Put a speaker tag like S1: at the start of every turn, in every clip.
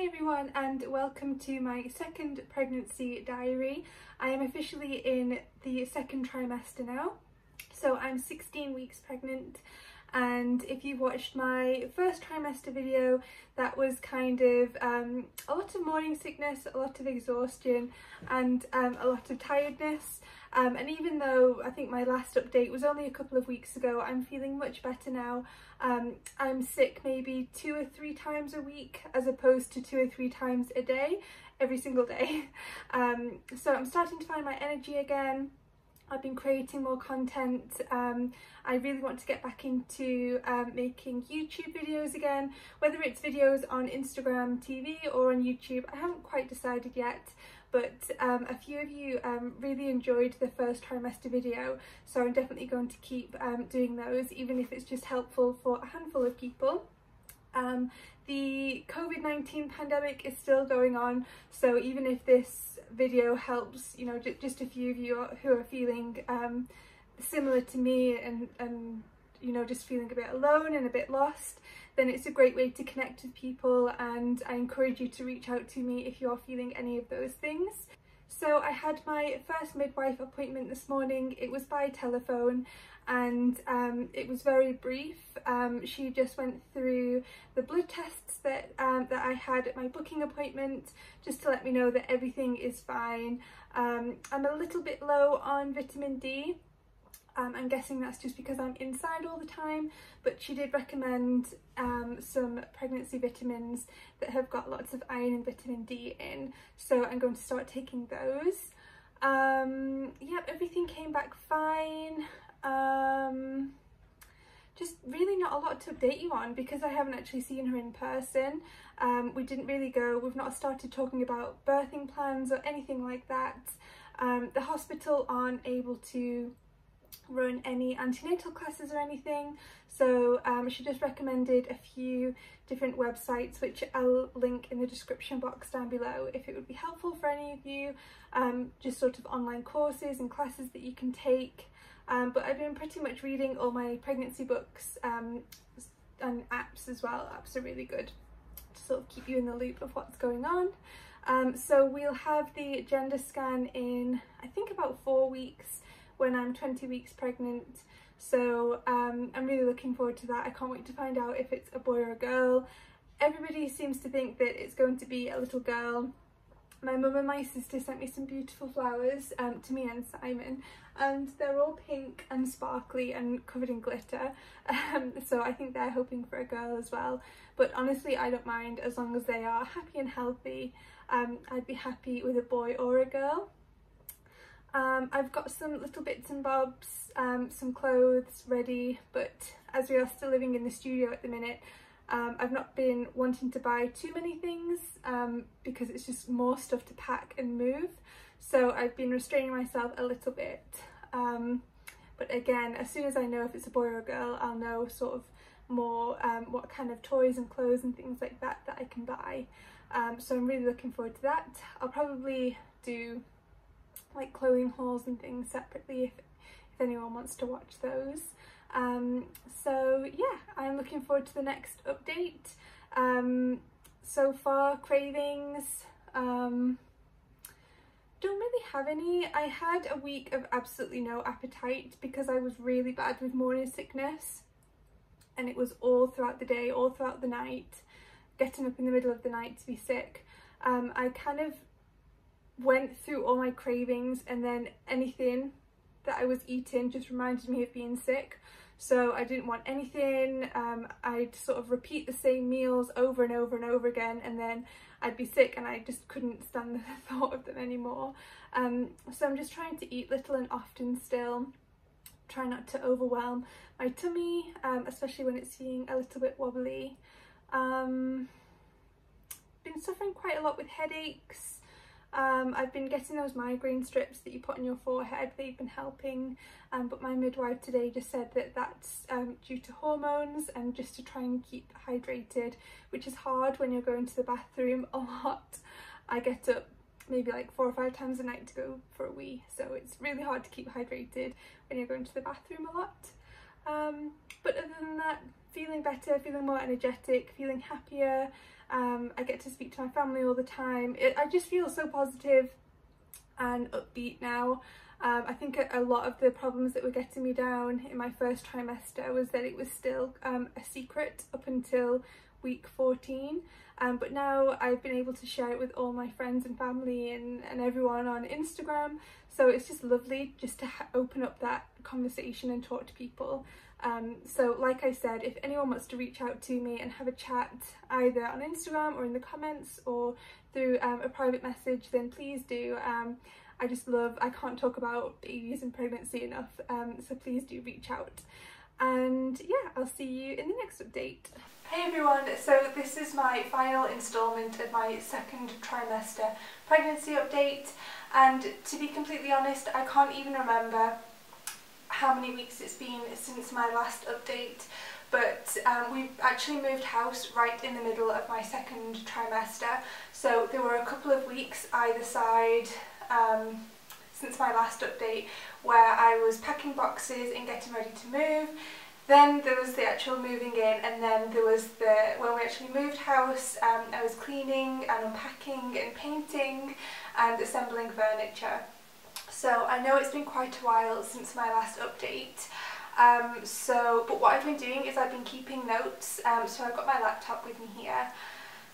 S1: Hi everyone and welcome to my second pregnancy diary. I am officially in the second trimester now, so I'm 16 weeks pregnant, and if you watched my first trimester video, that was kind of a lot of morning sickness, a lot of exhaustion and a lot of tiredness. And even though I think my last update was only a couple of weeks ago, I'm feeling much better now. I'm sick maybe 2 or 3 times a week as opposed to 2 or 3 times a day, every single day. So I'm starting to find my energy again. I've been creating more content. I really want to get back into making YouTube videos again, whether it's videos on Instagram TV or on YouTube. I haven't quite decided yet, but a few of you really enjoyed the first trimester video, so I'm definitely going to keep doing those, even if it's just helpful for a handful of people. The COVID-19 pandemic is still going on, so even if this video helps, you know, just a few of you who are feeling similar to me and you know, just feeling a bit alone and a bit lost, then it's a great way to connect with people, and I encourage you to reach out to me if you're feeling any of those things. So I had my first midwife appointment this morning. It was by telephone and it was very brief. She just went through the blood tests that I had at my booking appointment, just to let me know that everything is fine. I'm a little bit low on vitamin D. I'm guessing that's just because I'm inside all the time, but she did recommend some pregnancy vitamins that have got lots of iron and vitamin D in, so I'm going to start taking those. Yeah, everything came back fine. Just really not a lot to update you on because I haven't actually seen her in person. We've not started talking about birthing plans or anything like that. The hospital aren't able to run any antenatal classes or anything, so she just recommended a few different websites, which I'll link in the description box down below if it would be helpful for any of you, just sort of online courses and classes that you can take. But I've been pretty much reading all my pregnancy books and apps as well. Apps are really good to sort of keep you in the loop of what's going on. So we'll have the gender scan in, I think, about 4 weeks, when I'm 20 weeks pregnant, so I'm really looking forward to that. I can't wait to find out if it's a boy or a girl. Everybody seems to think that it's going to be a little girl. My mum and my sister sent me some beautiful flowers, to me and Simon, and they're all pink and sparkly and covered in glitter, so I think they're hoping for a girl as well. But honestly, I don't mind as long as they are happy and healthy. I'd be happy with a boy or a girl. I've got some little bits and bobs, some clothes ready, but as we are still living in the studio at the minute, I've not been wanting to buy too many things because it's just more stuff to pack and move, so I've been restraining myself a little bit. But again, as soon as I know if it's a boy or a girl, I'll know sort of more what kind of toys and clothes and things like that I can buy. So I'm really looking forward to that. I'll probably do like clothing hauls and things separately if anyone wants to watch those. So yeah, I'm looking forward to the next update. So far, cravings, don't really have any. I had a week of absolutely no appetite because I was really bad with morning sickness, and it was all throughout the day, all throughout the night, getting up in the middle of the night to be sick. I kind of went through all my cravings, and then anything that I was eating just reminded me of being sick, so I didn't want anything. I'd sort of repeat the same meals over and over and over again, and then I'd be sick and I just couldn't stand the thought of them anymore. So I'm just trying to eat little and often still, try not to overwhelm my tummy, especially when it's feeling a little bit wobbly. Been suffering quite a lot with headaches. I've been getting those migraine strips that you put on your forehead. They've been helping, but my midwife today just said that that's due to hormones and just to try and keep hydrated, which is hard when you're going to the bathroom a lot. I get up maybe like 4 or 5 times a night to go for a wee, so it's really hard to keep hydrated when you're going to the bathroom a lot. But other than that, feeling better, feeling more energetic, feeling happier. I get to speak to my family all the time. I just feel so positive and upbeat now. I think a lot of the problems that were getting me down in my first trimester was that it was still a secret up until week 14, but now I've been able to share it with all my friends and family and everyone on Instagram, so it's just lovely just to open up that conversation and talk to people. So like I said, if anyone wants to reach out to me and have a chat either on Instagram or in the comments or through a private message, then please do. I can't talk about babies and pregnancy enough, so please do reach out. And yeah, I'll see you in the next update. Hey everyone, so this is my final instalment of my second trimester pregnancy update, and to be completely honest, I can't even remember how many weeks it's been since my last update, but we've actually moved house right in the middle of my second trimester, so there were a couple of weeks either side since my last update where I was packing boxes and getting ready to move. Then there was the actual moving in, and then there was when we actually moved house, I was cleaning and unpacking and painting and assembling furniture. So I know it's been quite a while since my last update. But what I've been doing is I've been keeping notes. So I've got my laptop with me here,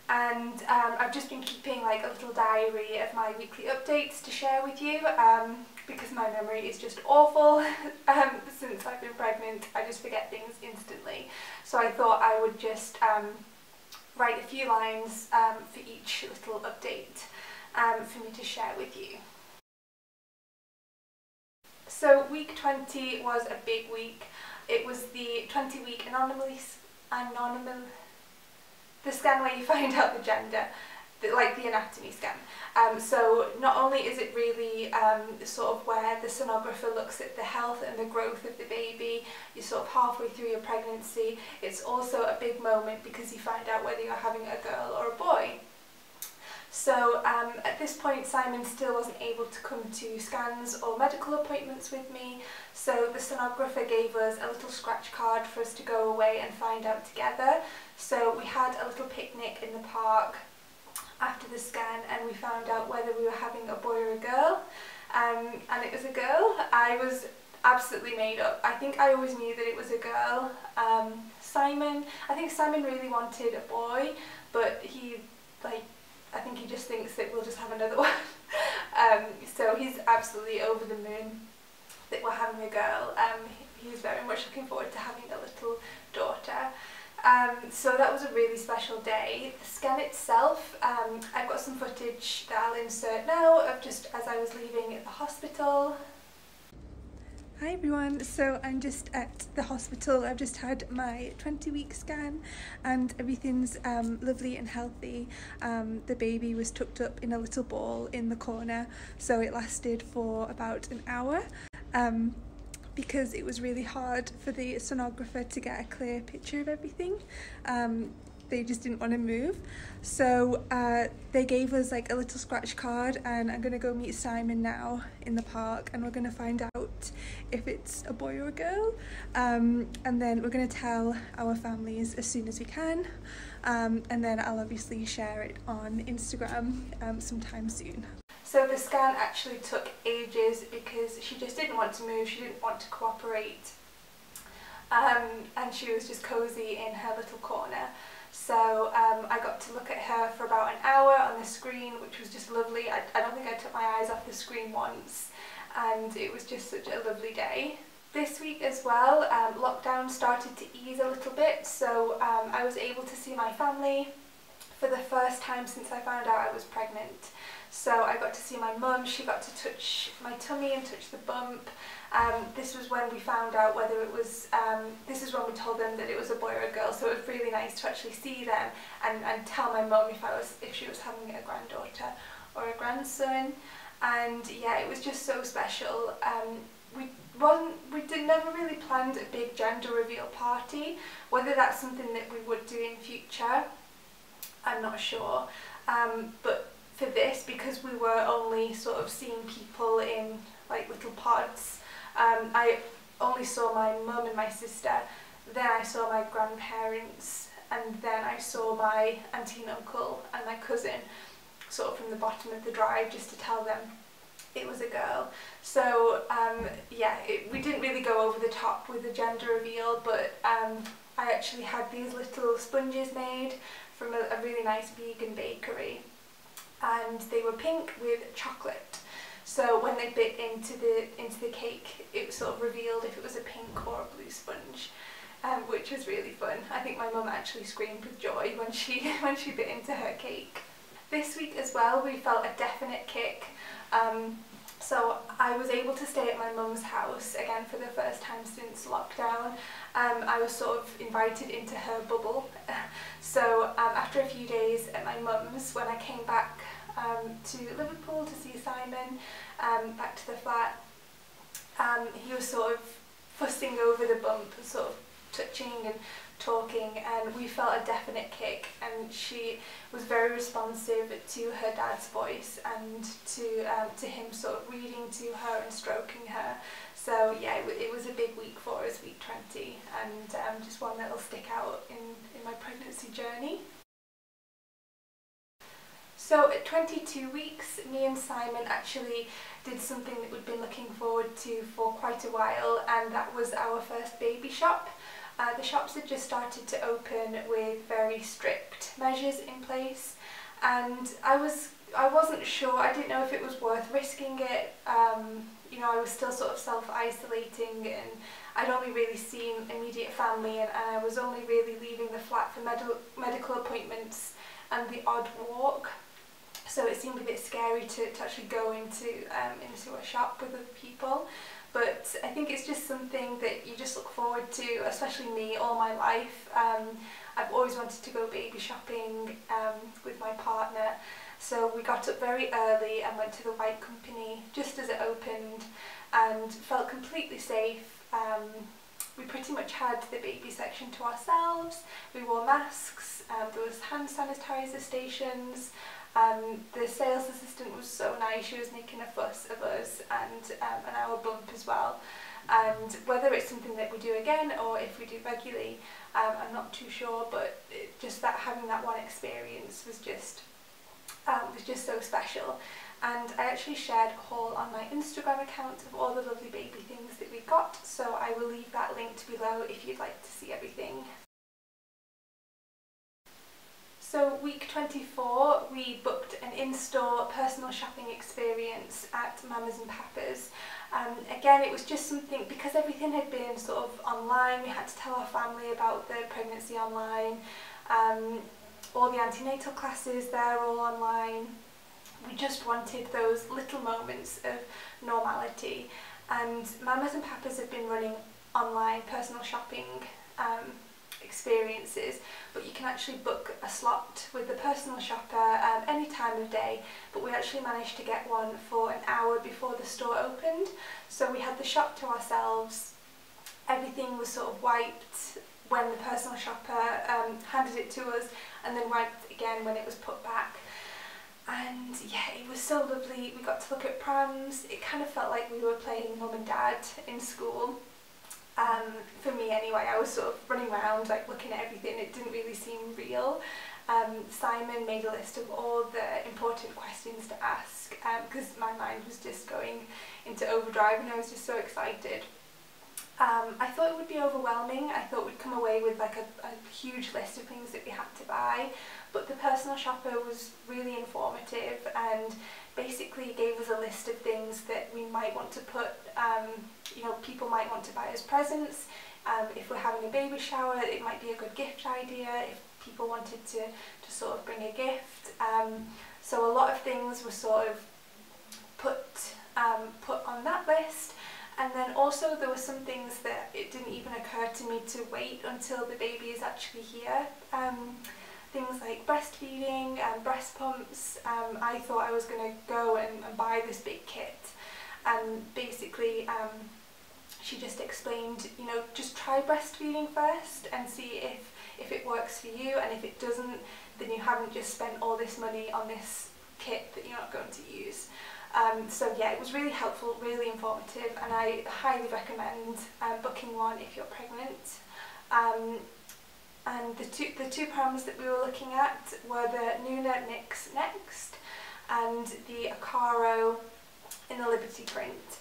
S1: and I've just been keeping like a little diary of my weekly updates to share with you, because my memory is just awful. Since I've been pregnant, I just forget things instantly. So I thought I would just write a few lines for each little update for me to share with you. So week 20 was a big week. It was the 20-week the scan where you find out the gender, like the anatomy scan. So not only is it really sort of where the sonographer looks at the health and the growth of the baby, you're sort of halfway through your pregnancy, it's also a big moment because you find out whether you're having a girl or a boy. So at this point Simon still wasn't able to come to scans or medical appointments with me, so the sonographer gave us a little scratch card for us to go away and find out together. So we had a little picnic in the park after the scan and we found out whether we were having a boy or a girl, and it was a girl. I was absolutely made up. I think I always knew that it was a girl. I think Simon really wanted a boy, but I think he just thinks that we'll just have another one. So he's absolutely over the moon that we're having a girl. He's very much looking forward to having a little daughter. So that was a really special day. The scan itself, I've got some footage that I'll insert now of just as I was leaving the hospital. Hi everyone, so I'm just at the hospital. I've just had my 20-week scan and everything's lovely and healthy. The baby was tucked up in a little ball in the corner, so it lasted for about an hour. Because it was really hard for the sonographer to get a clear picture of everything. They just didn't want to move, so they gave us like a little scratch card, and I'm gonna go meet Simon now in the park and we're gonna find out if it's a boy or a girl, and then we're gonna tell our families as soon as we can, and then I'll obviously share it on Instagram sometime soon. So the scan actually took ages because she just didn't want to move, she didn't want to cooperate, and she was just cosy in her little corner. So I got to look at her for about an hour on the screen, which was just lovely. I don't think I took my eyes off the screen once, and it was just such a lovely day. This week as well, lockdown started to ease a little bit, so I was able to see my family for the first time since I found out I was pregnant. So I got to see my mum, she got to touch my tummy and touch the bump. This was when we found out whether it was, this is when we told them that it was a boy or a girl, so it was really nice to actually see them and tell my mum if she was having a granddaughter or a grandson. And yeah, it was just so special. We never really planned a big gender reveal party. Whether that's something that we would do in future, I'm not sure. But for this, because we were only sort of seeing people in like little pods, I only saw my mum and my sister then I saw my grandparents, and then I saw my auntie and uncle and my cousin sort of from the bottom of the drive, just to tell them it was a girl. So yeah, we didn't really go over the top with the gender reveal, but I actually had these little sponges made from a really nice vegan bakery, and they were pink with chocolate. So when they bit into the cake, it sort of revealed if it was a pink or a blue sponge, which was really fun. I think my mum actually screamed with joy when she bit into her cake. This week as well, we felt a definite kick. So I was able to stay at my mum's house again for the first time since lockdown. I was sort of invited into her bubble. So after a few days at my mum's, when I came back to Liverpool to see Simon, back to the flat, he was sort of fussing over the bump, sort of touching and talking, and we felt a definite kick, and she was very responsive to her dad's voice and to him sort of reading to her and stroking her. So yeah, it was a big week for us, week 20, and just one that'll stick out in my pregnancy journey. So at 22 weeks, me and Simon actually did something that we'd been looking forward to for quite a while, and that was our first baby shop. The shops had just started to open with very strict measures in place, and I wasn't sure. I didn't know if it was worth risking it. You know, I was still sort of self-isolating, and I'd only really seen immediate family, and I was only really leaving the flat for medical appointments and the odd walk. So it seemed a bit scary to actually go into a shop with other people. But I think it's just something that you just look forward to, especially me, all my life. I've always wanted to go baby shopping with my partner. So we got up very early and went to the White Company just as it opened, and felt completely safe. We pretty much had the baby section to ourselves. We wore masks, there was hand sanitizer stations. The sales assistant was so nice. She was making a fuss of us and our bump as well. And whether it's something that we do again or if we do regularly, I'm not too sure, but just that having that one experience was just so special. And I actually shared a haul on my Instagram account of all the lovely baby things that we got, so I will leave that linked below if you'd like to see everything. So week 24, we booked an in-store personal shopping experience at Mamas and Papas. Again, it was just something, because everything had been sort of online, we had to tell our family about the pregnancy online, all the antenatal classes, they're all online. We just wanted those little moments of normality, and Mamas and Papas have been running online personal shopping experiences, but you can actually book a slot with the personal shopper any time of day, but we actually managed to get one for an hour before the store opened. So we had the shop to ourselves, everything was sort of wiped when the personal shopper handed it to us, and then wiped again when it was put back. And yeah, it was so lovely. We got to look at prams. It kind of felt like we were playing mum and dad in school. For me anyway, I was sort of running around like looking at everything. It didn't really seem real. Simon made a list of all the important questions to ask, because my mind was just going into overdrive and I was just so excited. I thought it would be overwhelming. I thought we'd come away with like a huge list of things that we had to buy, but the personal shopper was really informative and basically gave us a list of things that we might want to put, you know, people might want to buy as presents. If we're having a baby shower, it might be a good gift idea if people wanted to sort of bring a gift. So a lot of things were sort of put on that list. And then also there were some things that it didn't even occur to me to wait until the baby is actually here. Things like breastfeeding and breast pumps. I thought I was going to go and buy this big kit, and basically she just explained, you know, just try breastfeeding first and see if it works for you, and if it doesn't, then you haven't just spent all this money on this kit that you're not going to use. So yeah, it was really helpful, really informative, and I highly recommend booking one if you're pregnant. And the two prams that we were looking at were the Nuna Nix Next and the Acaro in the Liberty print.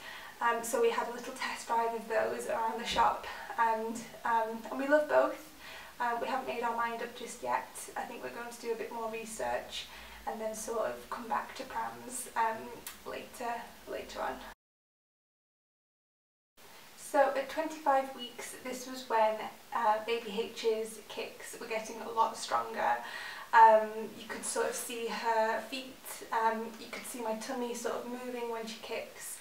S1: So we had a little test drive of those around the shop, and we love both. We haven't made our mind up just yet. I think we're going to do a bit more research and then sort of come back to prams later on. So at 25 weeks, this was when baby H's kicks were getting a lot stronger. You could sort of see her feet, you could see my tummy sort of moving when she kicks.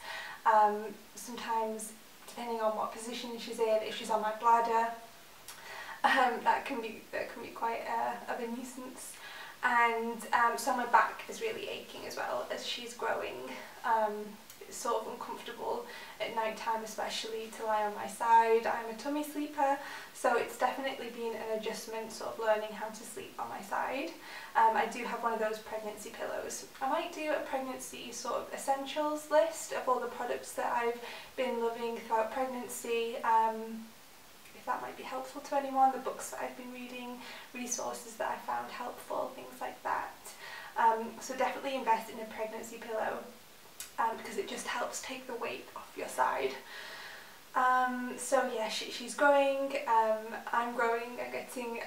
S1: Sometimes, depending on what position she's in, if she's on my bladder, that can be quite of a nuisance. And so my back is really aching as well as she's growing. It's sort of uncomfortable at night time, especially to lie on my side. I'm a tummy sleeper, so it's definitely been an adjustment, sort of learning how to sleep on my side. I do have one of those pregnancy pillows. I might do a pregnancy sort of essentials list of all the products that I've been loving throughout pregnancy. If that might be helpful to anyone, the books that I've been reading, resources that I found helpful, things like that. So definitely invest in a pregnancy pillow. Because it just helps take the weight off your side. So yeah, she's growing, I'm growing, I'm getting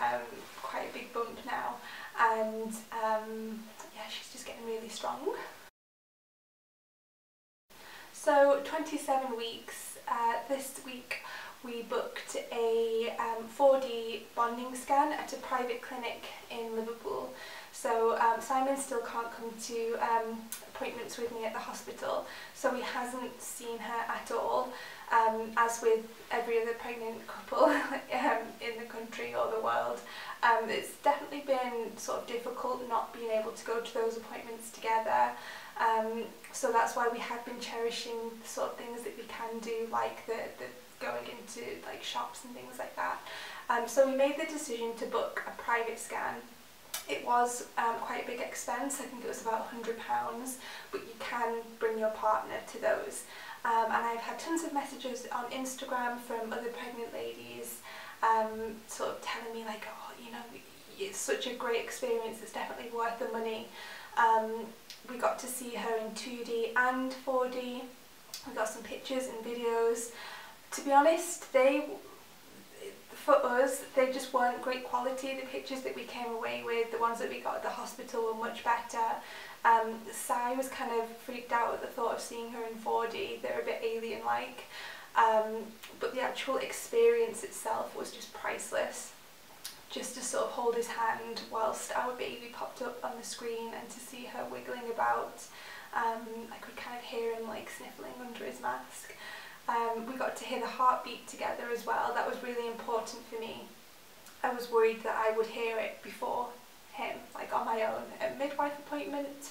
S1: quite a big bump now, and yeah, she's just getting really strong. So 27 weeks, this week we booked a 4D bonding scan at a private clinic in Liverpool. So Simon still can't come to appointments with me at the hospital, so he hasn't seen her at all, as with every other pregnant couple in the country or the world. It's definitely been sort of difficult not being able to go to those appointments together, so that's why we have been cherishing the sort of things that we can do, like the going into like shops and things like that. So we made the decision to book a private scan. It was quite a big expense. I think it was about £100, but you can bring your partner to those. And I've had tons of messages on Instagram from other pregnant ladies sort of telling me like, oh, you know, it's such a great experience, it's definitely worth the money. We got to see her in 2D and 4D. We got some pictures and videos. To be honest, for us, they just weren't great quality. The pictures that we came away with, the ones that we got at the hospital, were much better. Sai was kind of freaked out at the thought of seeing her in 4D. They're a bit alien-like, but the actual experience itself was just priceless. Just to sort of hold his hand whilst our baby popped up on the screen and to see her wiggling about. I could kind of hear him like sniffling under his mask. We got to hear the heartbeat together as well. That was really important for me. I was worried that I would hear it before him, like on my own, at Midwife Appointment.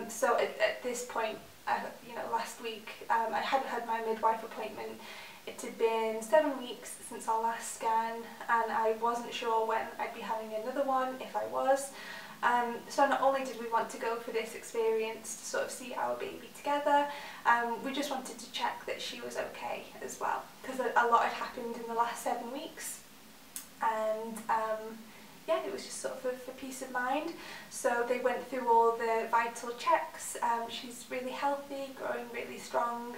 S1: So at this point, you know, last week, I hadn't had my midwife appointment. It had been 7 weeks since our last scan, and I wasn't sure when I'd be having another one, if I was. So not only did we want to go for this experience to sort of see our baby together, we just wanted to check that she was okay as well, because a lot had happened in the last 7 weeks, and yeah, it was just sort of for peace of mind. So they went through all the vital checks. She's really healthy, growing really strong.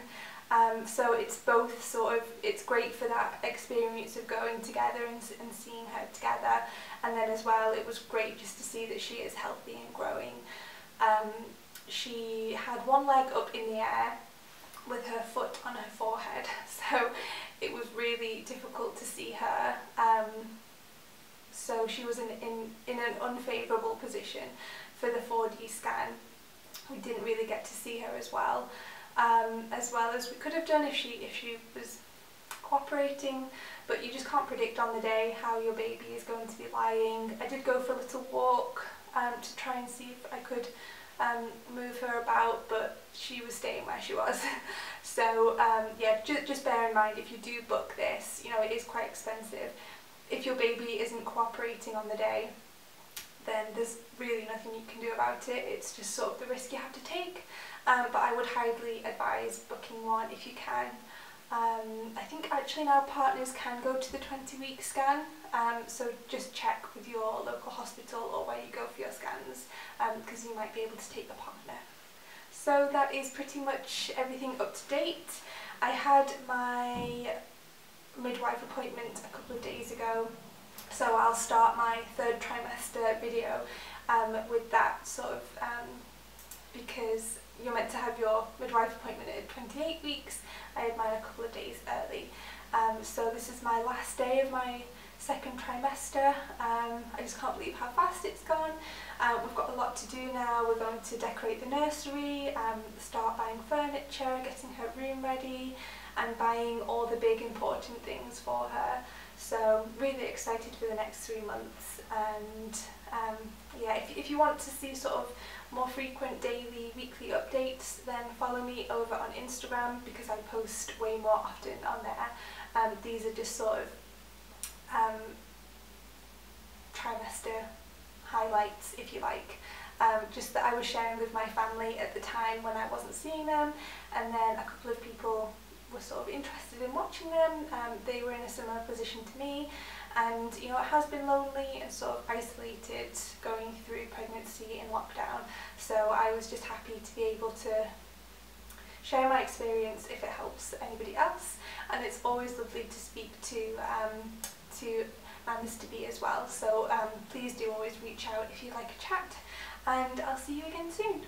S1: So it's both sort of, it's great for that experience of going together and seeing her together, and then as well it was great just to see that she is healthy and growing. She had one leg up in the air with her foot on her forehead, so it was really difficult to see her. So she was in an unfavourable position for the 4D scan. We didn't really get to see her as well as we could have done if she was cooperating, but you just can't predict on the day how your baby is going to be lying. I did go for a little walk to try and see if I could move her about, but she was staying where she was. So yeah, just bear in mind, if you do book this, you know, it is quite expensive. If your baby isn't cooperating on the day, then there's really nothing you can do about it. It's just sort of the risk you have to take. But I would highly advise booking one if you can. I think actually now partners can go to the 20-week scan, so just check with your local hospital or where you go for your scans, because you might be able to take a partner. So that is pretty much everything up to date. I had my midwife appointment a couple of days ago, so I'll start my 3rd trimester video with that sort of, because you're meant to have your midwife appointment at 28 weeks. I had mine a couple of days early. So this is my last day of my 2nd trimester. I just can't believe how fast it's gone. We've got a lot to do now. We're going to decorate the nursery, start buying furniture, getting her room ready, and buying all the big important things for her. So really excited for the next 3 months. And yeah, if you want to see sort of more frequent daily, weekly updates, then follow me over on Instagram, because I post way more often on there. These are just sort of trimester highlights, if you like, just that I was sharing with my family at the time when I wasn't seeing them, and then a couple of people were sort of interested in watching them. They were in a similar position to me, and you know, it has been lonely and sort of isolated going through pregnancy in lockdown, so I was just happy to be able to share my experience if it helps anybody else. And it's always lovely to speak to mamas to be as well, so please do always reach out if you'd like a chat, and I'll see you again soon.